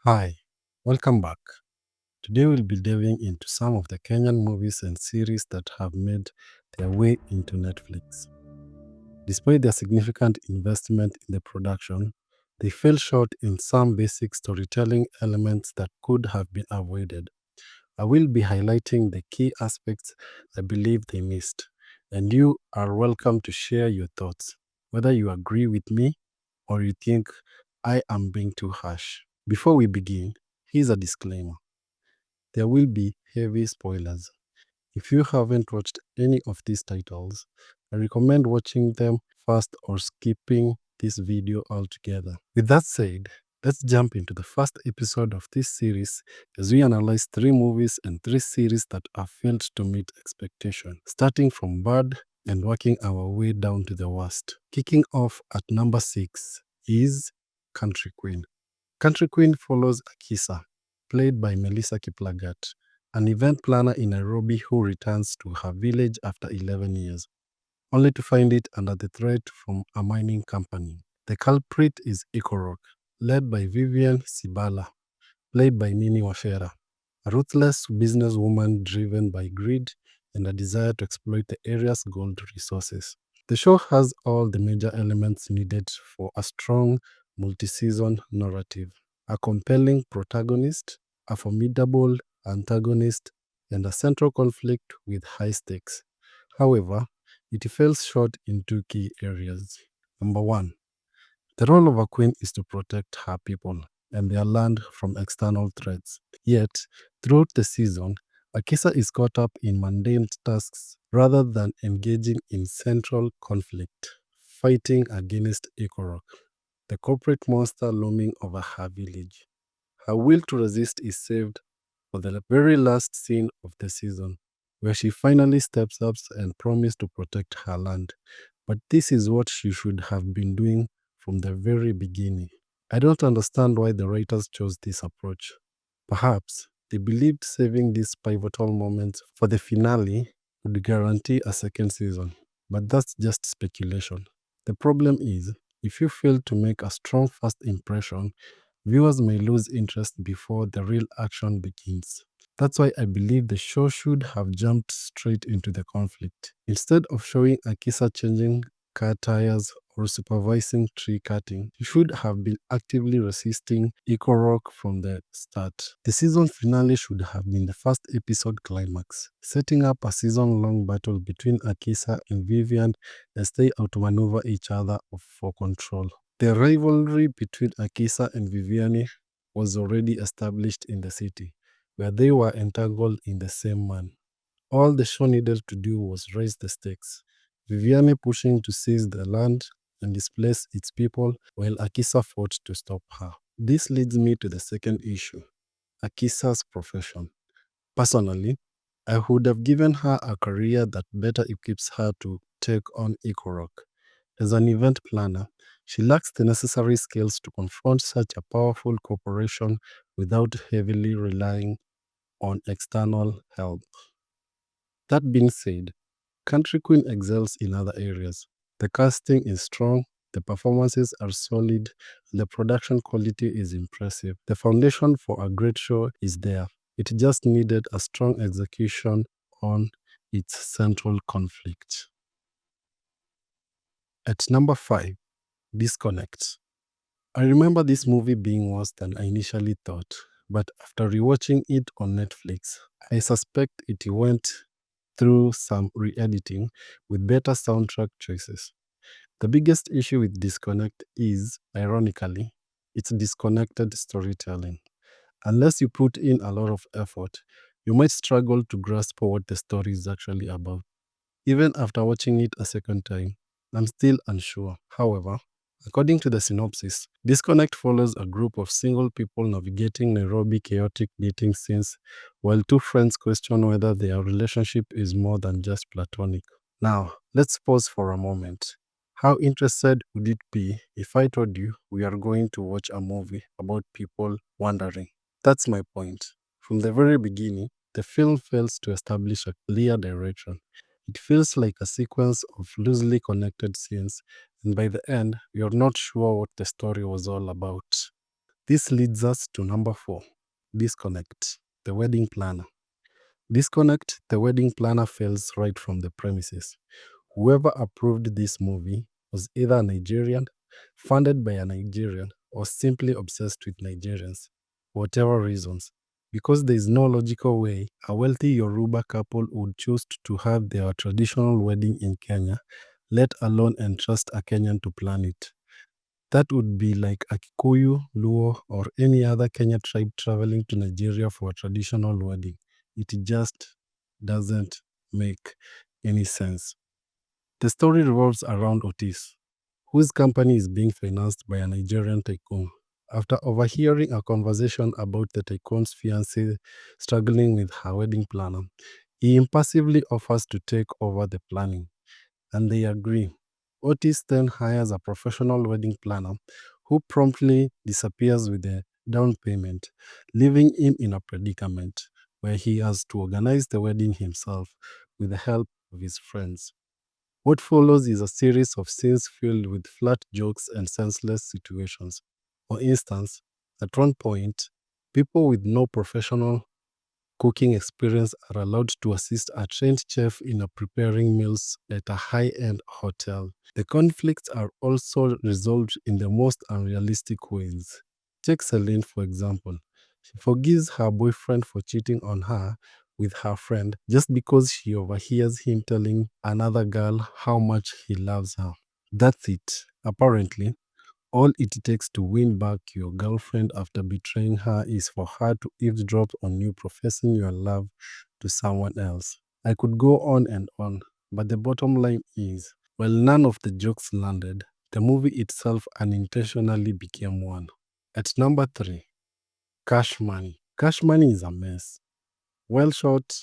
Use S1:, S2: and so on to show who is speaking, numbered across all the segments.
S1: Hi, welcome back. Today we'll be delving into some of the Kenyan movies and series that have made their way into Netflix. Despite their significant investment in the production, they fell short in some basic storytelling elements that could have been avoided. I will be highlighting the key aspects I believe they missed, and you are welcome to share your thoughts, whether you agree with me or you think I am being too harsh. Before we begin, here's a disclaimer: there will be heavy spoilers. If you haven't watched any of these titles, I recommend watching them first or skipping this video altogether. With that said, let's jump into the first episode of this series as we analyze three movies and three series that have failed to meet expectation, starting from bad and working our way down to the worst. Kicking off at number 6 is Country Queen. Country Queen follows Akisa, played by Melissa Kiplagat, an event planner in Nairobi who returns to her village after 11 years, only to find it under the threat from a mining company. The culprit is Ikorok, led by Vivian Sibala, played by Nini Wafera, a ruthless businesswoman driven by greed and a desire to exploit the area's gold resources. The show has all the major elements needed for a strong multi-season narrative: a compelling protagonist, a formidable antagonist, and a central conflict with high stakes. However, it falls short in two key areas. Number one, the role of a queen is to protect her people and their land from external threats. Yet, throughout the season, Akisa is caught up in mundane tasks rather than engaging in central conflict, fighting against Ikorok, the corporate monster looming over her village. Her will to resist is saved for the very last scene of the season, where she finally steps up and promises to protect her land. But this is what she should have been doing from the very beginning. I don't understand why the writers chose this approach. Perhaps they believed saving these pivotal moments for the finale would guarantee a second season, but that's just speculation. The problem is, if you fail to make a strong first impression, viewers may lose interest before the real action begins. That's why I believe the show should have jumped straight into the conflict. Instead of showing Akisa changing car tires or supervising tree cutting, you should have been actively resisting Ikorok from the start. The season finale should have been the first episode climax, setting up a season-long battle between Akisa and Vivian as they outmaneuver each other for control. The rivalry between Akisa and Viviani was already established in the city, where they were entangled in the same man. All the show needed to do was raise the stakes, Viviani pushing to seize the land and displace its people, while Akisa fought to stop her. This leads me to the second issue: Akisa's profession. Personally, I would have given her a career that better equips her to take on Ikorok. As an event planner, she lacks the necessary skills to confront such a powerful corporation without heavily relying on external help. That being said, Country Queen excels in other areas. The casting is strong, the performances are solid, and the production quality is impressive. The foundation for a great show is there. It just needed a strong execution on its central conflict. At number 5, Disconnect. I remember this movie being worse than I initially thought, but after rewatching it on Netflix, I suspect it went through some re-editing with better soundtrack choices. The biggest issue with Disconnect is, ironically, its disconnected storytelling. Unless you put in a lot of effort, you might struggle to grasp what the story is actually about. Even after watching it a second time, I'm still unsure. However, according to the synopsis, Disconnect follows a group of single people navigating Nairobi chaotic dating scenes while two friends question whether their relationship is more than just platonic. Now, let's pause for a moment. How interested would it be if I told you we are going to watch a movie about people wandering? That's my point. From the very beginning, the film fails to establish a clear direction. It feels like a sequence of loosely connected scenes, and by the end, you're not sure what the story was all about. This leads us to number 4, disconnect, the wedding planner. Disconnect, the wedding planner fails right from the premises. Whoever approved this movie was either a Nigerian, funded by a Nigerian, or simply obsessed with Nigerians, whatever reasons. Because there is no logical way a wealthy Yoruba couple would choose to have their traditional wedding in Kenya, let alone entrust a Kenyan to plan it. That would be like a Kikuyu, Luo, or any other Kenya tribe traveling to Nigeria for a traditional wedding. It just doesn't make any sense. The story revolves around Otis, whose company is being financed by a Nigerian tycoon. After overhearing a conversation about the tycoon's fiancée struggling with her wedding planner, he impulsively offers to take over the planning, and they agree. Otis then hires a professional wedding planner who promptly disappears with the down payment, leaving him in a predicament where he has to organize the wedding himself with the help of his friends. What follows is a series of scenes filled with flat jokes and senseless situations. For instance, at one point, people with no professional cooking experience are allowed to assist a trained chef in preparing meals at a high end hotel. The conflicts are also resolved in the most unrealistic ways. Take Celine, for example. She forgives her boyfriend for cheating on her with her friend just because she overhears him telling another girl how much he loves her. That's it. Apparently, all it takes to win back your girlfriend after betraying her is for her to eavesdrop on you professing your love to someone else. I could go on, but the bottom line is, while none of the jokes landed, the movie itself unintentionally became one. At number 3, Cash Money. Cash Money is a mess. Well shot,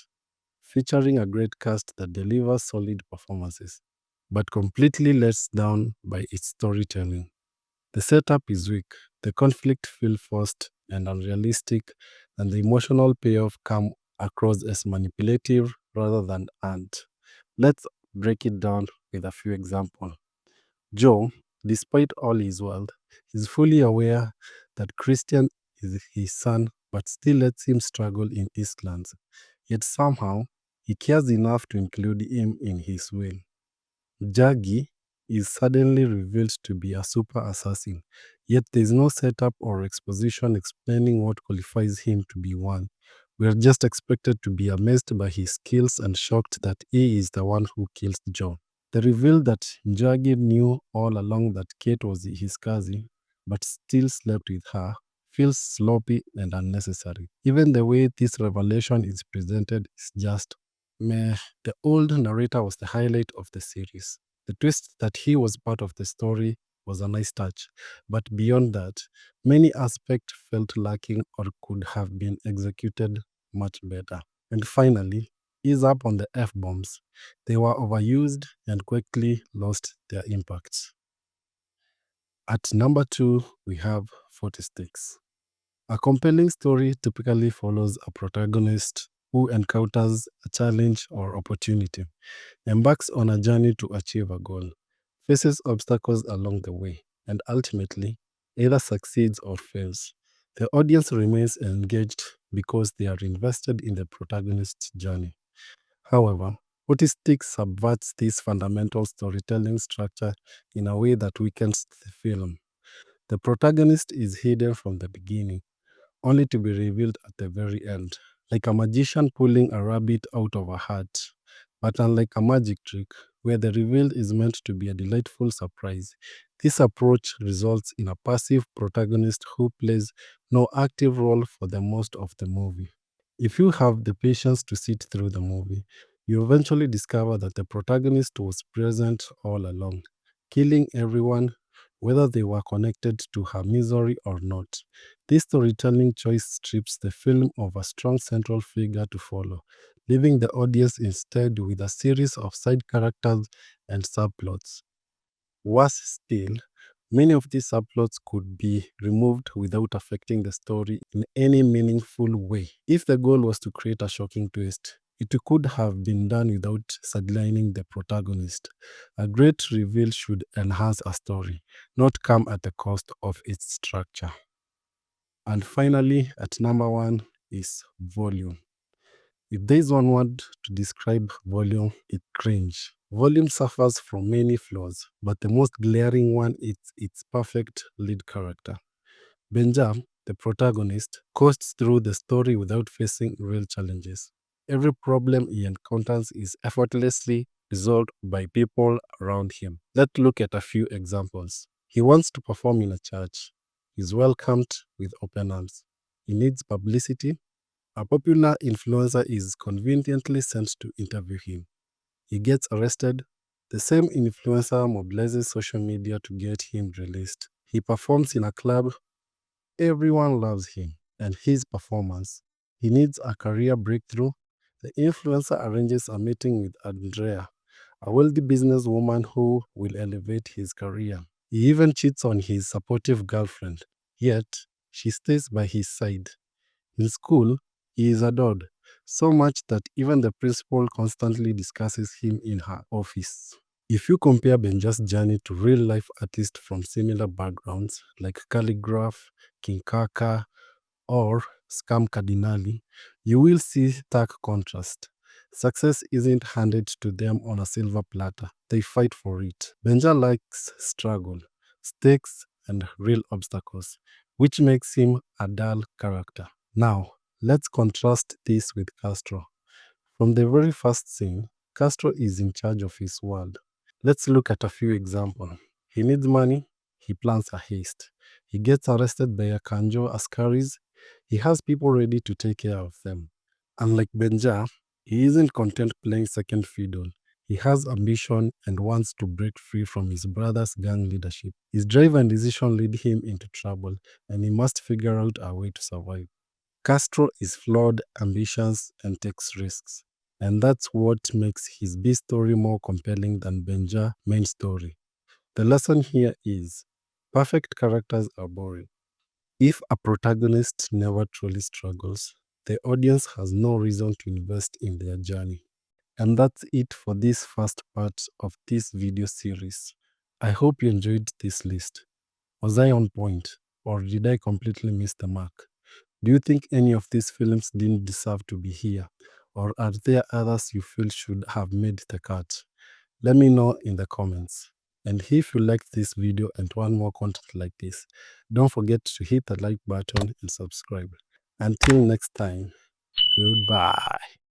S1: featuring a great cast that delivers solid performances, but completely lets down by its storytelling. The setup is weak, the conflict feels forced and unrealistic, and the emotional payoff come across as manipulative rather than earned. Let's break it down with a few examples. Joe, despite all his wealth, is fully aware that Christian is his son, but still lets him struggle in Eastlands. Yet somehow, he cares enough to include him in his will. Jaggi is suddenly revealed to be a super assassin, yet there is no setup or exposition explaining what qualifies him to be one. We are just expected to be amazed by his skills and shocked that he is the one who kills John. The reveal that Jaggi knew all along that Kate was his cousin, but still slept with her, feels sloppy and unnecessary. Even the way this revelation is presented is just meh. The old narrator was the highlight of the series. The twist that he was part of the story was a nice touch, but beyond that, many aspects felt lacking or could have been executed much better. And finally, ease up on the F bombs. They were overused and quickly lost their impact. At number 2, we have 46. A compelling story typically follows a protagonist who encounters a challenge or opportunity, embarks on a journey to achieve a goal, faces obstacles along the way, and ultimately either succeeds or fails. The audience remains engaged because they are invested in the protagonist's journey. However, Autistic subverts this fundamental storytelling structure in a way that weakens the film. The protagonist is hidden from the beginning, only to be revealed at the very end, like a magician pulling a rabbit out of a hat. But unlike a magic trick, where the reveal is meant to be a delightful surprise, this approach results in a passive protagonist who plays no active role for the most of the movie. If you have the patience to sit through the movie, you eventually discover that the protagonist was present all along, killing everyone, whether they were connected to her misery or not. This storytelling choice strips the film of a strong central figure to follow, leaving the audience instead with a series of side characters and subplots. Worse still, many of these subplots could be removed without affecting the story in any meaningful way. If the goal was to create a shocking twist, it could have been done without sidelining the protagonist. A great reveal should enhance a story, not come at the cost of its structure. And finally, at number one is volume. If there's one word to describe volume, it's cringe. Volume suffers from many flaws, but the most glaring one is its perfect lead character. Benjam, the protagonist, coasts through the story without facing real challenges. Every problem he encounters is effortlessly resolved by people around him. Let's look at a few examples. He wants to perform in a church. He's welcomed with open arms. He needs publicity. A popular influencer is conveniently sent to interview him. He gets arrested. The same influencer mobilizes social media to get him released. He performs in a club. Everyone loves him and his performance. He needs a career breakthrough. The influencer arranges a meeting with Andrea, a wealthy businesswoman who will elevate his career. He even cheats on his supportive girlfriend, yet she stays by his side. In school, he is adored, so much that even the principal constantly discusses him in her office. If you compare Benja's journey to real life artists from similar backgrounds like Calligraph, King Kaka, or Scam Cardinali, you will see stark contrast. Success isn't handed to them on a silver platter, they fight for it. Benja likes struggle, stakes, and real obstacles, which makes him a dull character. Now, let's contrast this with Castro. From the very first scene, Castro is in charge of his world. Let's look at a few examples. He needs money, he plans a heist. He gets arrested by a Kanjo Askaris. He has people ready to take care of them. Unlike Benja, he isn't content playing second fiddle. He has ambition and wants to break free from his brother's gang leadership. His drive and decision lead him into trouble, and he must figure out a way to survive. Castro is flawed, ambitious, and takes risks. And that's what makes his B story more compelling than Benja's main story. The lesson here is perfect characters are boring. If a protagonist never truly struggles, the audience has no reason to invest in their journey. And that's it for this first part of this video series. I hope you enjoyed this list. Was I on point, or did I completely miss the mark? Do you think any of these films didn't deserve to be here? Or are there others you feel should have made the cut? Let me know in the comments. And if you liked this video and want more content like this, don't forget to hit the like button and subscribe. Until next time, goodbye.